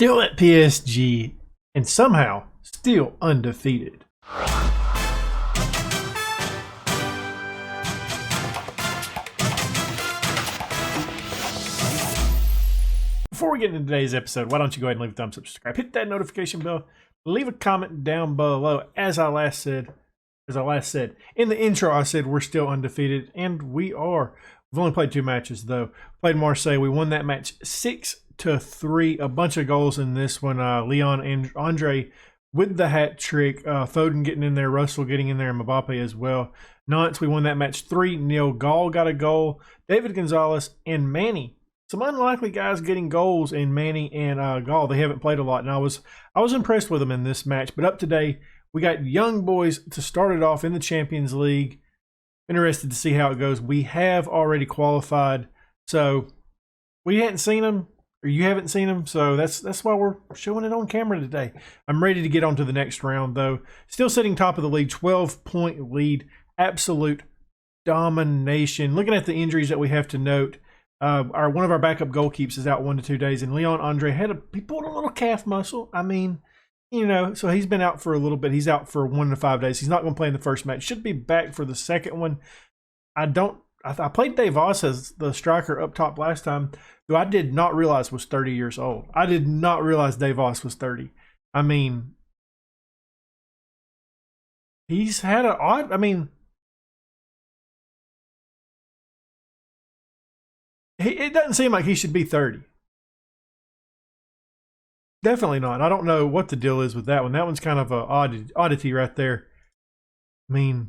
still at PSG, and somehow still undefeated. Before we get into today's episode, why don't you go ahead and leave a thumbs up, subscribe, hit that notification bell, leave a comment down below. As I last said, in the intro, I said we're still undefeated, and we are. We've only played 2 matches though. Played Marseille. We won that match 6-3. A bunch of goals in this one. Leon and Andre with the hat trick. Foden getting in there. Russell getting in there. And Mbappe as well. Nantes, we won that match 3-0. Gall got a goal. David Gonzalez and Manny. Some unlikely guys getting goals in Manny and Gall. They haven't played a lot, and I was impressed with them in this match. But up today, we got young boys to start it off in the Champions League. Interested to see how it goes. We have already qualified, so we hadn't seen them, or you haven't seen them, so that's why we're showing it on camera today. I'm ready to get on to the next round, though. Still sitting top of the league, 12-point lead, absolute domination. Looking at the injuries that we have to note, one of our backup goalkeepers is out 1 to 2 days, and Leon Andre he pulled a little calf muscle. I mean, you know, so he's been out for a little bit. He's out for 1 to 5 days. He's not going to play in the first match. Should be back for the second one. I played Dave Voss as the striker up top last time, who I did not realize was 30 years old. I did not realize Dave Voss was 30. I mean, he's had an odd, it doesn't seem like he should be 30. Definitely not. I don't know what the deal is with that one. That one's kind of an oddity right there. I mean,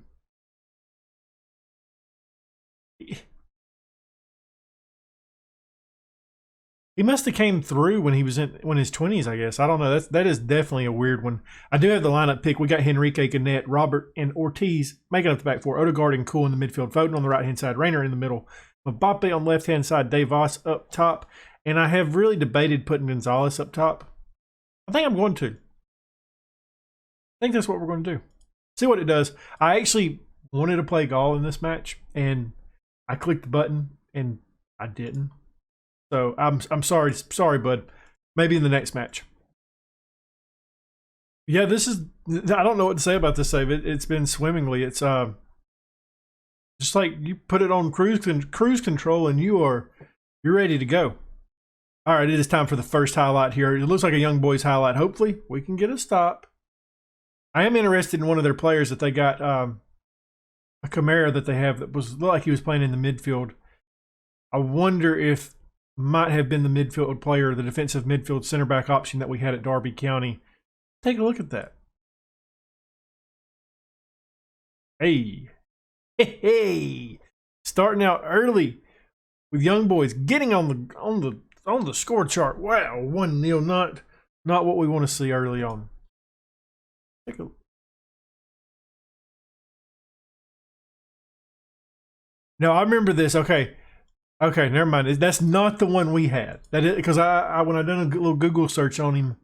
he must have came through when he was in his 20s, I guess. I don't know. That is definitely a weird one. I do have the lineup pick. We got Henrique, Gannett, Robert, and Ortiz making up the back four. Odegaard and Cool in the midfield. Foden on the right-hand side. Rayner in the middle. Mbappe on the left-hand side. Dave Voss up top. And I have really debated putting Gonzalez up top. I think I'm going to. I think that's what we're going to do. See what it does. I actually wanted to play Gall in this match, and I clicked the button, and I didn't. So I'm sorry, bud. Maybe in the next match. Yeah, this is. I don't know what to say about this save. It's been swimmingly. It's just like you put it on cruise control, and you're ready to go. All right, it is time for the first highlight here. It looks like a young boy's highlight. Hopefully, we can get a stop. I am interested in one of their players that they got, a Camara that they have that looked like he was playing in the midfield. I wonder if might have been the midfield player, the defensive midfield center back option that we had at Derby County. Take a look at that. Hey, starting out early with young boys getting on the score chart. Wow, 1-0, not what we want to see early on. Take a look. Now I remember this. Okay, never mind. That's not the one we had. That is because I when I done a little Google search on him,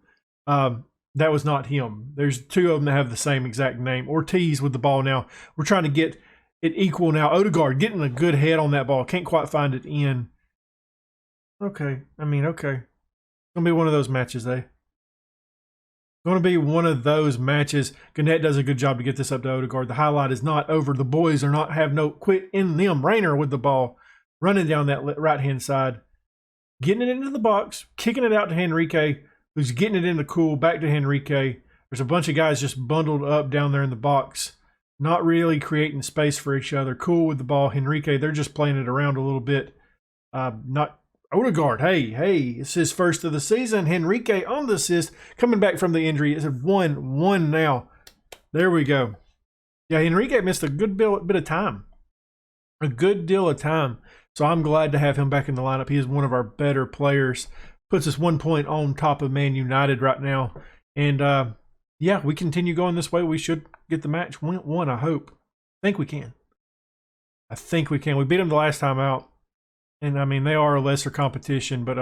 that was not him. There's 2 of them that have the same exact name. Ortiz with the ball now. We're trying to get it equal now. Odegaard getting a good head on that ball. Can't quite find it in. Okay. Okay. It's going to be one of those matches, eh? Going to be one of those matches. Gannett does a good job to get this up to Odegaard. The highlight is not over. The boys have no quit in them. Rayner with the ball. Running down that right-hand side. Getting it into the box. Kicking it out to Henrique, who's getting it into Cool. Back to Henrique. There's a bunch of guys just bundled up down there in the box. Not really creating space for each other. Cool with the ball. Henrique, they're just playing it around a little bit. Not Odegaard, hey, it's his first of the season. Henrique on the assist, coming back from the injury. It's a 1-1 now. There we go. Yeah, Henrique missed a good bit of time. A good deal of time. So I'm glad to have him back in the lineup. He is one of our better players. Puts us 1 point on top of Man United right now. And, yeah, we continue going this way. We should get the match 1-1, I hope. I think we can. We beat them the last time out. And, they are a lesser competition, but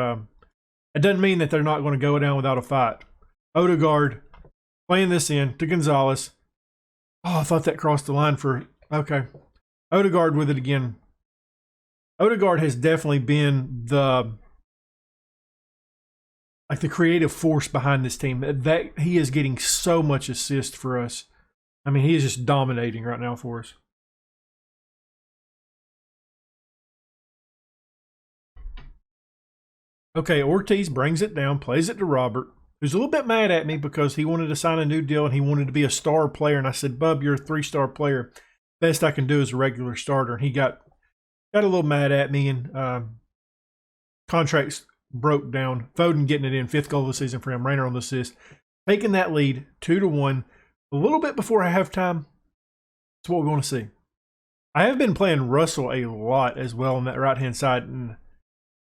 it doesn't mean that they're not going to go down without a fight. Odegaard playing this in to Gonzalez. Oh, I thought that crossed the line for... Okay. Odegaard with it again. Odegaard has definitely been the like the creative force behind this team. That he is getting so much assist for us. I mean, he is just dominating right now for us. Okay, Ortiz brings it down, plays it to Robert, who's a little bit mad at me because he wanted to sign a new deal and he wanted to be a star player. And I said, Bub, you're a 3-star player. Best I can do is a regular starter. And he got a little mad at me, and contracts broke down. Foden getting it in, 5th goal of the season for him. Rayner on the assist. Taking that lead 2-1. A little bit before halftime. That's what we want to see. I have been playing Russell a lot as well on that right-hand side, and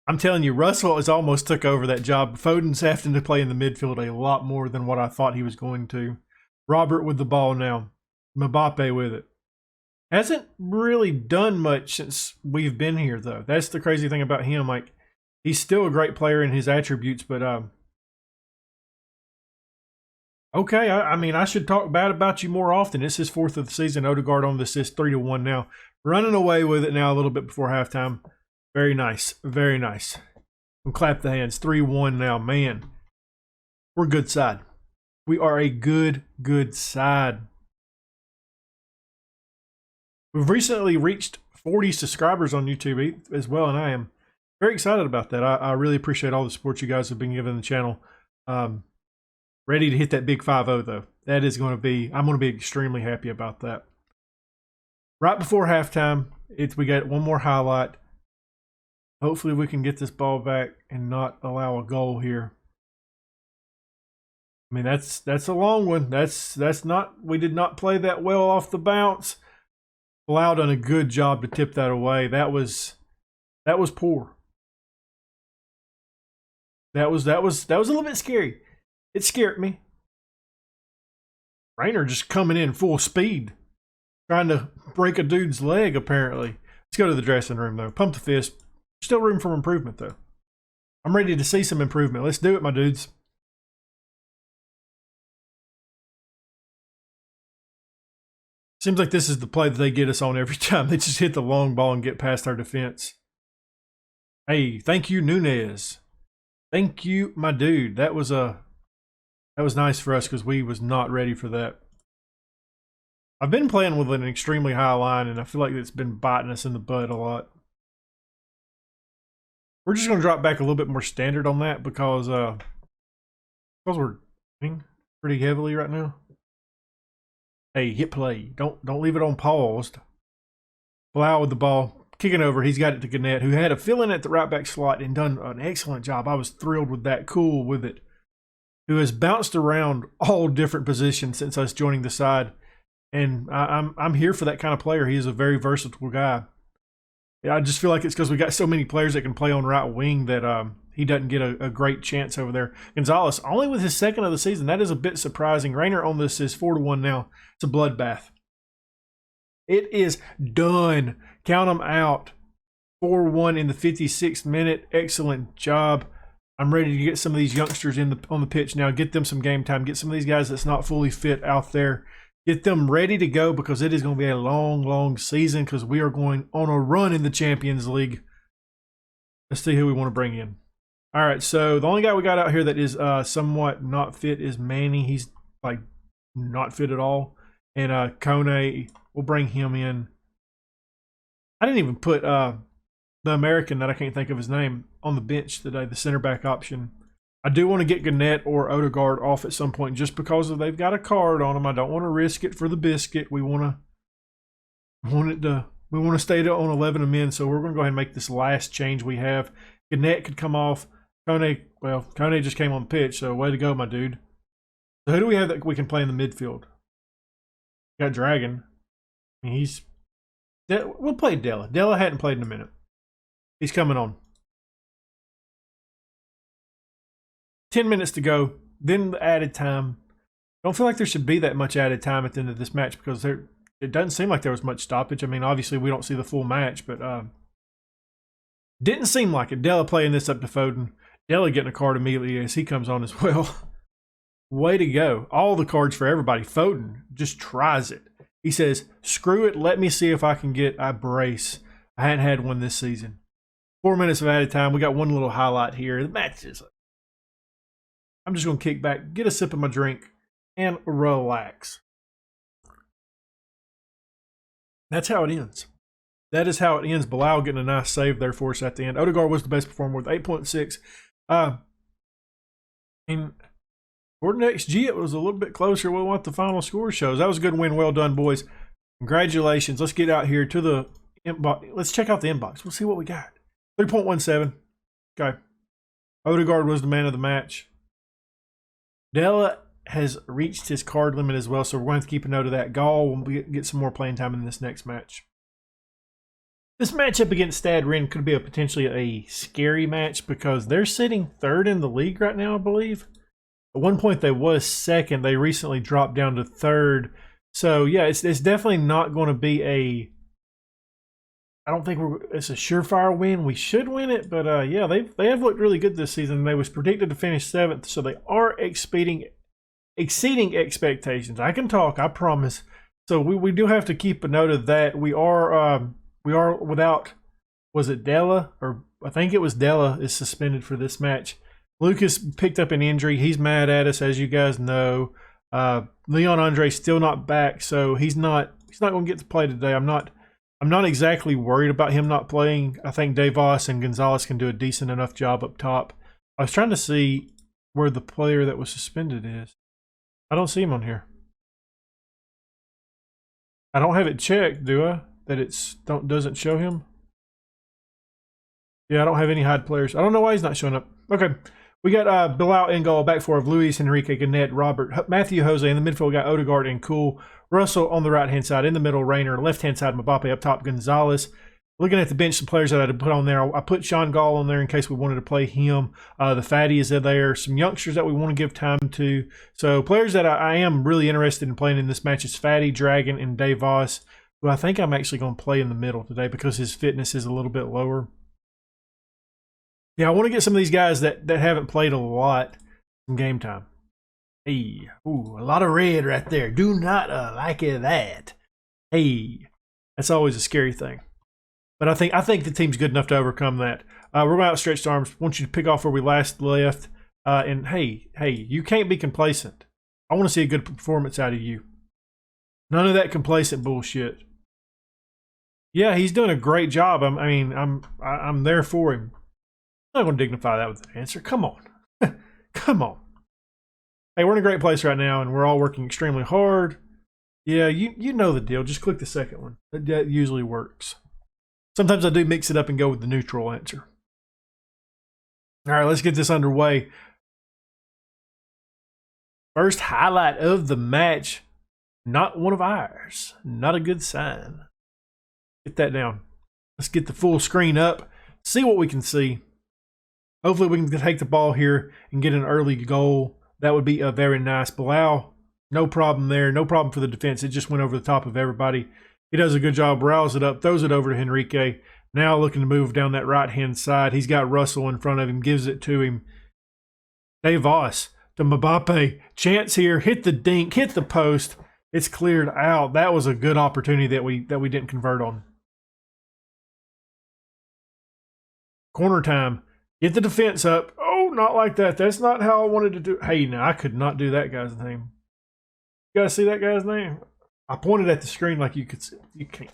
I'm telling you, Russell has almost took over that job. Foden's having to play in the midfield a lot more than what I thought he was going to. Robert with the ball now. Mbappe with it. Hasn't really done much since we've been here, though. That's the crazy thing about him. Like, he's still a great player in his attributes, but okay, I mean, I should talk bad about you more often. It's his 4th of the season. Odegaard on the assist, 3-1 now. Running away with it now a little bit before halftime. Very nice. Very nice. We'll clap the hands. 3-1 now. Man, we're a good side. We are a good side. We've recently reached 40 subscribers on YouTube as well, and I am very excited about that. I really appreciate all the support you guys have been giving the channel. Ready to hit that big 5-0, though. That is going to be, I'm going to be extremely happy about that. Right before halftime, we got one more highlight. Hopefully we can get this ball back and not allow a goal here. I mean, that's a long one. That's not, we did not play that well off the bounce. Blau done a good job to tip that away. That was poor. That was a little bit scary. It scared me. Rayner just coming in full speed, trying to break a dude's leg, apparently. Let's go to the dressing room, though. Pump the fist. Still room for improvement, though. I'm ready to see some improvement. Let's do it, my dudes. Seems like this is the play that they get us on every time. They just hit the long ball and get past our defense. Hey, thank you, Nunez. Thank you, my dude. That was nice for us because we was not ready for that. I've been playing with an extremely high line, and I feel like it's been biting us in the butt a lot. We're just going to drop back a little bit more standard on that because we're pretty heavily right now. Hey, hit play. Don't leave it on paused. Blau with the ball. Kicking over. He's got it to Gannett, who had a fill-in at the right back slot and done an excellent job. I was thrilled with that. Cool with it. Who has bounced around all different positions since us joining the side. And I'm here for that kind of player. He is a very versatile guy. I just feel like it's because we got so many players that can play on right wing that he doesn't get a great chance over there. Gonzalez, only with his 2nd of the season. That is a bit surprising. Rayner on this is 4-1 now. It's a bloodbath. It is done. Count them out. 4-1 in the 56th minute. Excellent job. I'm ready to get some of these youngsters on the pitch now. Get them some game time. Get some of these guys that's not fully fit out there. Get them ready to go because it is going to be a long season because we are going on a run in the Champions League. Let's see who we want to bring in. All right, so the only guy we got out here that is somewhat not fit is Manny. He's like not fit at all. And Kone, we'll bring him in. I didn't even put the American that I can't think of his name on the bench today, the center back option. I do want to get Gannett or Odegaard off at some point just because they've got a card on them. I don't want to risk it for the biscuit. We want to stay on 11 men, so we're going to go ahead and make this last change we have. Gannett could come off. Kone just came on the pitch, so way to go, my dude. So who do we have that we can play in the midfield? Got Dragon. I mean, we'll play Della. Della hadn't played in a minute. He's coming on. 10 minutes to go, then the added time. Don't feel like there should be that much added time at the end of this match because it doesn't seem like there was much stoppage. I mean, obviously we don't see the full match, but didn't seem like it. Della playing this up to Foden. Della getting a card immediately as he comes on as well. Way to go. All the cards for everybody. Foden just tries it. He says, screw it, let me see if I can get a brace. I hadn't had one this season. 4 minutes of added time. We got one little highlight here. The match is I'm just going to kick back, get a sip of my drink, and relax. That's how it ends. That is how it ends. Bilal getting a nice save there for us at the end. Odegaard was the best performer with 8.6. And according to XG, it was a little bit closer with what the final score shows. That was a good win. Well done, boys. Congratulations. Let's get out here to the inbox. Let's check out the inbox. We'll see what we got. 3.17. Okay. Odegaard was the man of the match. Della has reached his card limit as well, so we're going to have to keep a note of that. Gall will get some more playing time in this next match. This matchup against Stad Ren could be potentially a scary match because they're sitting third in the league right now, I believe. At one point they was second. They recently dropped down to third. So yeah, it's definitely not going to be a. I don't think it's a surefire win. We should win it, but yeah, they have looked really good this season. They was predicted to finish 7th, so they are exceeding expectations. I can talk, I promise. So we do have to keep a note of that. We are without. Was it Della? Or I think it was Della is suspended for this match. Lucas picked up an injury. He's mad at us, as you guys know. Leon Andre's still not back, so he's not going to get to play today. I'm not exactly worried about him not playing. I think Davos and Gonzalez can do a decent enough job up top. I was trying to see where the player that was suspended is. I don't see him on here. I don't have it checked, do I? That doesn't show him. Yeah, I don't have any hide players. I don't know why he's not showing up. Okay. We got Bilal in goal, back four of Luis, Enrique, Gannett, Robert, Matthew, Jose. In the midfield, we got Odegaard and Cool. Russell on the right-hand side. In the middle, Rayner. Left-hand side, Mbappe. Up top, Gonzalez. Looking at the bench, some players that I had to put on there. I put Sean Gall on there in case we wanted to play him. The Fatty is there. Some youngsters that we want to give time to. So players that I am really interested in playing in this match is Fatty, Dragon, and Dave Voss, who I think I'm actually going to play in the middle today because his fitness is a little bit lower. Yeah, I want to get some of these guys that haven't played a lot some game time. Hey, ooh, a lot of red right there. Do not like that. Hey, that's always a scary thing. But I think the team's good enough to overcome that. We're going to outstretched arms. I want you to pick off where we last left. And hey, you can't be complacent. I want to see a good performance out of you. None of that complacent bullshit. Yeah, he's doing a great job. I'm there for him. I'm not going to dignify that with an answer. Come on. Come on. Hey, we're in a great place right now, and we're all working extremely hard. Yeah, you know the deal. Just click the second one. That usually works. Sometimes I do mix it up and go with the neutral answer. All right, let's get this underway. First highlight of the match. Not one of ours. Not a good sign. Get that down. Let's get the full screen up. See what we can see. Hopefully we can take the ball here and get an early goal. That would be a very nice. Bilal, no problem there. No problem for the defense. It just went over the top of everybody. He does a good job, riles it up, throws it over to Enrique. Now looking to move down that right-hand side. He's got Russell in front of him, gives it to him. Dave Voss to Mbappe. Chance here, hit the dink, hit the post. It's cleared out. That was a good opportunity that we didn't convert on. Corner time. Get the defense up. Oh, not like that. That's not how I wanted to do. Hey, now I could not do that guy's name. You guys see that guy's name? I pointed at the screen like you could see. You can't.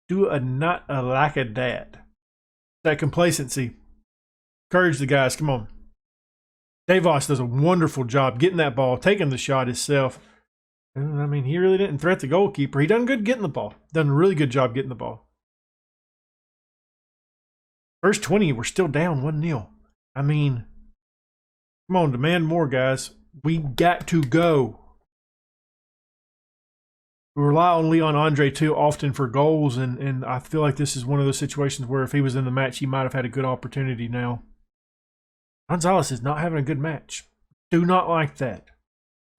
Do not a lack of that. That complacency. Encourage the guys. Come on. Davos does a wonderful job getting that ball, taking the shot himself. I mean, he really didn't threat the goalkeeper. He done good getting the ball. Done a really good job getting the ball. First 20, we're still down 1-0. I mean, come on, demand more, guys. We got to go. We rely on Leon Andre too often for goals, and I feel like this is one of those situations where if he was in the match, he might have had a good opportunity now. Gonzalez is not having a good match. Do not like that.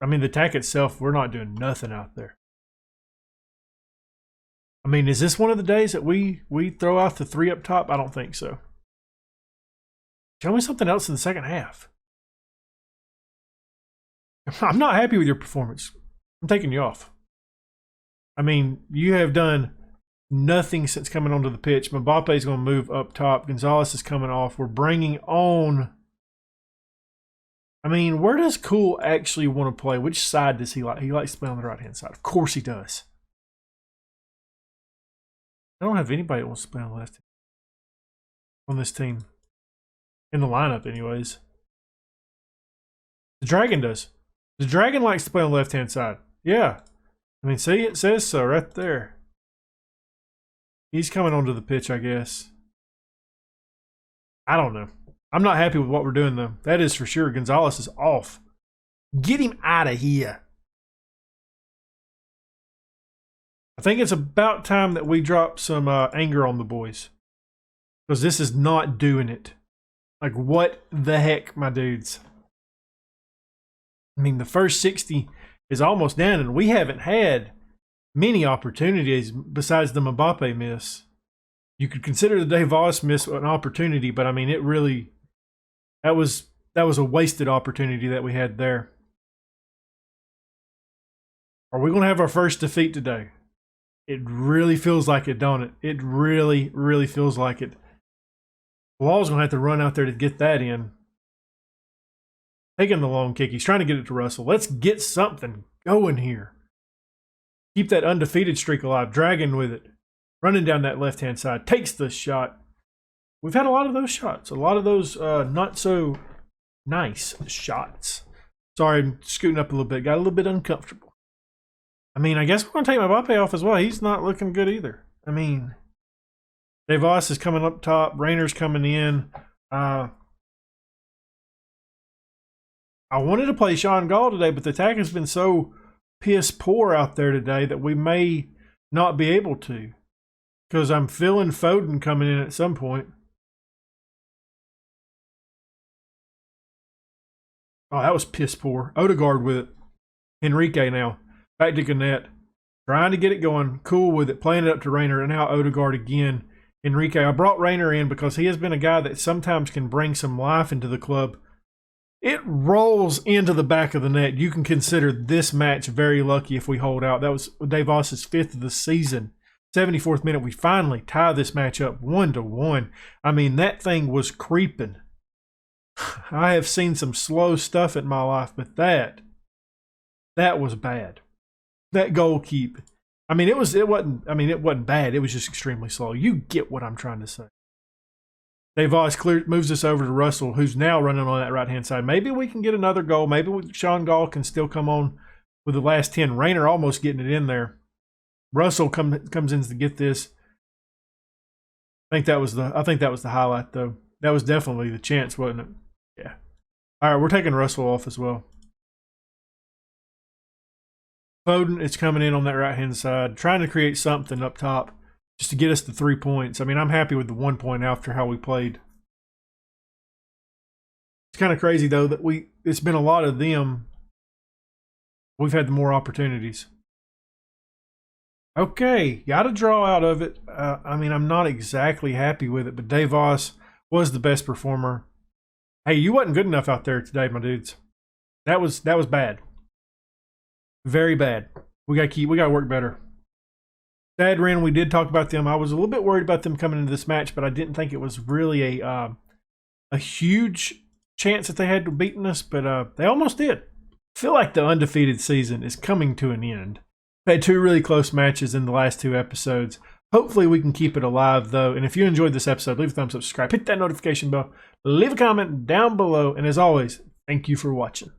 I mean, the attack itself, we're not doing nothing out there. I mean, is this one of the days that we throw out the 3 up top? I don't think so. Tell me something else in the second half. I'm not happy with your performance. I'm taking you off. I mean, you have done nothing since coming onto the pitch. Mbappe is going to move up top. Gonzalez is coming off. We're bringing on... I mean, where does Cool actually want to play? Which side does he like? He likes to play on the right-hand side. Of course he does. I don't have anybody that wants to play on the left on this team. In the lineup, anyways. The Dragon does. The Dragon likes to play on the left-hand side. Yeah. I mean, see, it says so right there. He's coming onto the pitch, I guess. I don't know. I'm not happy with what we're doing, though. That is for sure. Gonzalez is off. Get him out of here. I think it's about time that we drop some anger on the boys. Because this is not doing it. Like, what the heck, my dudes? I mean, the first 60 is almost down, and we haven't had many opportunities besides the Mbappe miss. You could consider the De Vos miss an opportunity, but I mean, it really... That was a wasted opportunity that we had there. Are we going to have our first defeat today? It really feels like it, don't it? It really, really feels like it. Law's going to have to run out there to get that in. Taking the long kick. He's trying to get it to Russell. Let's get something going here. Keep that undefeated streak alive. Dragon with it. Running down that left-hand side. Takes the shot. We've had a lot of those shots. A lot of those not so nice shots. Sorry, I'm scooting up a little bit. Got a little bit uncomfortable. I mean, I guess we're going to take Mbappe off as well. He's not looking good either. I mean, De Vos is coming up top. Rainer's coming in. I wanted to play Sean Gall today, but the attack has been so piss poor out there today that we may not be able to. Because I'm feeling Foden coming in at some point. Oh, that was piss poor. Odegaard with it. Enrique now. Back to Gannett. Trying to get it going. Cool with it. Playing it up to Rainer. And now Odegaard again. Enrique. I brought Rainer in because he has been a guy that sometimes can bring some life into the club. It rolls into the back of the net. You can consider this match very lucky if we hold out. That was De Vos' 5th of the season. 74th minute. We finally tie this match up 1-1. I mean, that thing was creeping. I have seen some slow stuff in my life, but that was bad. That goal keep. I mean, it wasn't bad. It was just extremely slow. You get what I'm trying to say. De Vos moves us over to Russell, who's now running on that right-hand side. Maybe we can get another goal. Maybe Sean Gall can still come on with the last 10. Rainer almost getting it in there. Russell comes in to get this. I think that was the highlight, though. That was definitely the chance, wasn't it? Yeah. All right, we're taking Russell off as well. Foden is coming in on that right-hand side, trying to create something up top just to get us the 3 points. I mean, I'm happy with the 1 point after how we played. It's kind of crazy, though, that it's been a lot of them. We've had the more opportunities. Okay, got a draw out of it. I mean, I'm not exactly happy with it, but De Vos was the best performer. Hey, you wasn't good enough out there today, my dudes. That was bad. Very bad. We gotta work better. Sadrin, we did talk about them. I was a little bit worried about them coming into this match, but I didn't think it was really a huge chance that they had to beaten us, but they almost did. I feel like the undefeated season is coming to an end. We had 2 really close matches in the last 2 episodes. Hopefully we can keep it alive, though. And if you enjoyed this episode, leave a thumbs up, subscribe, hit that notification bell, leave a comment down below. And as always, thank you for watching.